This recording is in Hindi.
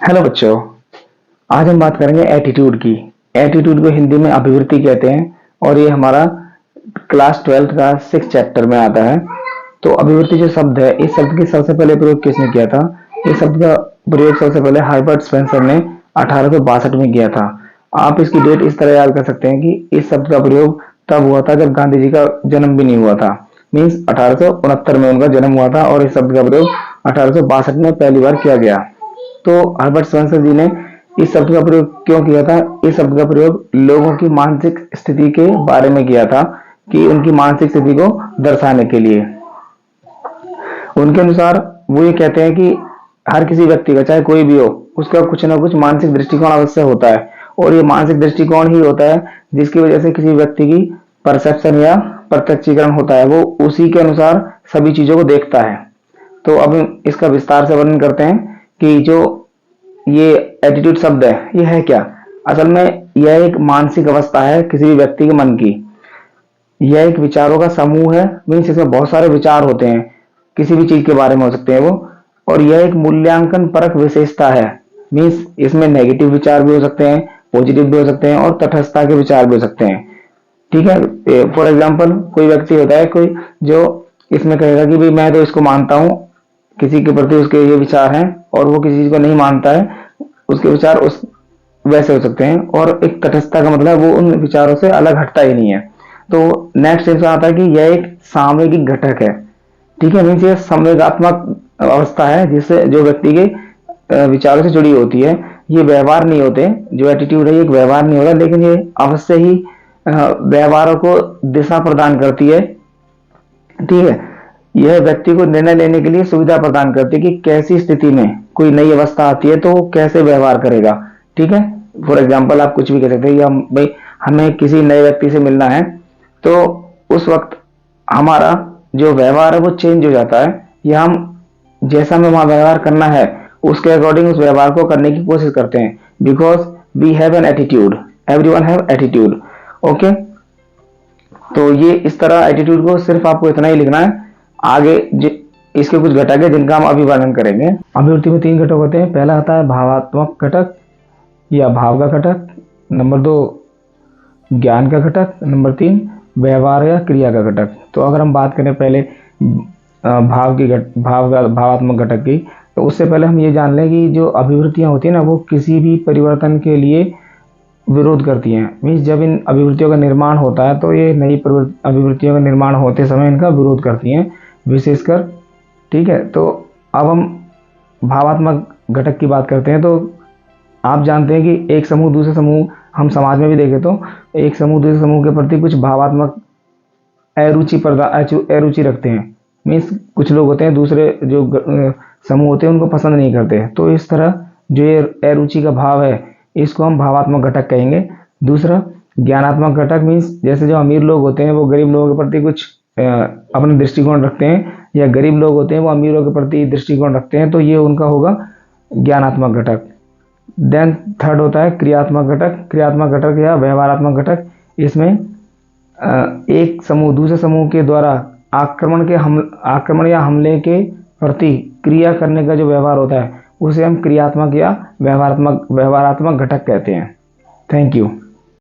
हेलो बच्चों। आज हम बात करेंगे एटीट्यूड की। एटीट्यूड को हिंदी में अभिवृत्ति कहते हैं और ये हमारा क्लास 12th का 6 चैप्टर में आता है। तो अभिवृत्ति जो शब्द है, इस शब्द की सबसे पहले प्रयोग किसने किया था? इस शब्द का प्रयोग सबसे पहले हर्बर्ट स्पेंसर ने 1862 में किया था। आप इसकी डेट इस तरह याद कर सकते हैं कि इस शब्द का प्रयोग तब हुआ था जब गांधी जी का जन्म भी नहीं हुआ था। मीन्स 1869 में उनका जन्म हुआ था और इस शब्द का प्रयोग 1862 में पहली बार किया गया। तो हर्बर्ट स्पेंसर जी ने इस शब्द का प्रयोग क्यों किया था? इस शब्द का प्रयोग लोगों की मानसिक स्थिति के बारे में किया था, कि उनकी मानसिक स्थिति को दर्शाने के लिए। उनके अनुसार वो ये कहते हैं कि हर किसी व्यक्ति का, चाहे कोई भी हो, उसका कुछ ना कुछ मानसिक दृष्टिकोण अवश्य होता है और ये मानसिक दृष्टिकोण ही होता है जिसकी वजह से किसी व्यक्ति की परसेप्शन या प्रत्यक्षीकरण होता है। वो उसी के अनुसार सभी चीजों को देखता है। तो अब इसका विस्तार से वर्णन करते हैं कि जो ये एटीट्यूड शब्द है ये है क्या। असल में यह एक मानसिक अवस्था है किसी भी व्यक्ति के मन की। यह एक विचारों का समूह है। मीन्स इसमें बहुत सारे विचार होते हैं, किसी भी चीज के बारे में हो सकते हैं वो। और यह एक मूल्यांकन परक विशेषता है। मीन्स इसमें नेगेटिव विचार भी हो सकते हैं, पॉजिटिव भी हो सकते हैं और तटस्थता के विचार भी हो सकते हैं। ठीक है। फॉर एग्जाम्पल कोई व्यक्ति होता है कोई जो इसमें कहेगा कि भाई मैं तो इसको मानता हूँ, किसी के प्रति उसके ये विचार हैं, और वो किसी चीज को नहीं मानता है, उसके विचार उस वैसे हो सकते हैं। और एक तटस्थता का मतलब वो उन विचारों से अलग हटता ही नहीं है। तो नेक्स्ट इसमें आता है कि यह एक सामयिक घटक है। ठीक है। मीन्स ये संवेगात्मक अवस्था है जिससे जो व्यक्ति के विचारों से जुड़ी होती है। ये व्यवहार नहीं होते। जो एटीट्यूड है ये एक व्यवहार नहीं होता, लेकिन ये अवश्य ही व्यवहारों को दिशा प्रदान करती है। ठीक है। यह व्यक्ति को निर्णय लेने के लिए सुविधा प्रदान करती है कि कैसी स्थिति में कोई नई अवस्था आती है तो वो कैसे व्यवहार करेगा। ठीक है। फॉर एग्जाम्पल आप कुछ भी कह सकते हैं, या भाई हमें किसी नए व्यक्ति से मिलना है तो उस वक्त हमारा जो व्यवहार है वो चेंज हो जाता है, या हम जैसा हमें वहां व्यवहार करना है उसके अकॉर्डिंग उस व्यवहार को करने की कोशिश करते हैं। Because we have an attitude, everyone have attitude. Okay. तो ये इस तरह एटीट्यूड को सिर्फ आपको इतना ही लिखना है। आगे इसके कुछ घटक है जिनका हम अभी वर्णन करेंगे। अभिवृत्ति में 3 घटक होते हैं। पहला आता है भावात्मक घटक या भाव का घटक, नंबर 2 ज्ञान का घटक, नंबर 3 व्यवहार या क्रिया का घटक। तो अगर हम बात करें पहले भावात्मक घटक की, तो उससे पहले हम ये जान लें कि जो अभिवृत्तियां होती है ना, वो किसी भी परिवर्तन के लिए विरोध करती हैं। मीन्स जब इन अभिवृत्तियों का निर्माण होता है तो ये नई अभिवृत्तियों का निर्माण होते समय इनका विरोध करती हैं विशेषकर। ठीक है। तो अब हम भावात्मक घटक की बात करते हैं। तो आप जानते हैं कि एक समूह दूसरे समूह, हम समाज में भी देखें तो एक समूह दूसरे समूह के प्रति कुछ भावात्मक अरुचि रखते हैं। मीन्स कुछ लोग होते हैं दूसरे जो समूह होते हैं उनको पसंद नहीं करते। तो इस तरह जो ये अरुचि का भाव है इसको हम भावात्मक घटक कहेंगे। दूसरा ज्ञानात्मक घटक, मीन्स जैसे जो अमीर लोग होते हैं वो गरीब लोगों के प्रति कुछ अपने दृष्टिकोण रखते हैं, या गरीब लोग होते हैं वो अमीरों के प्रति दृष्टिकोण रखते हैं, तो ये उनका होगा ज्ञानात्मक घटक। देन थर्ड होता है क्रियात्मक घटक। क्रियात्मक घटक या व्यवहारात्मक घटक, इसमें एक समूह दूसरे समूह के द्वारा आक्रमण या हमले के प्रति क्रिया करने का जो व्यवहार होता है उसे हम क्रियात्मक या व्यवहारात्मक घटक कहते हैं। Thank you.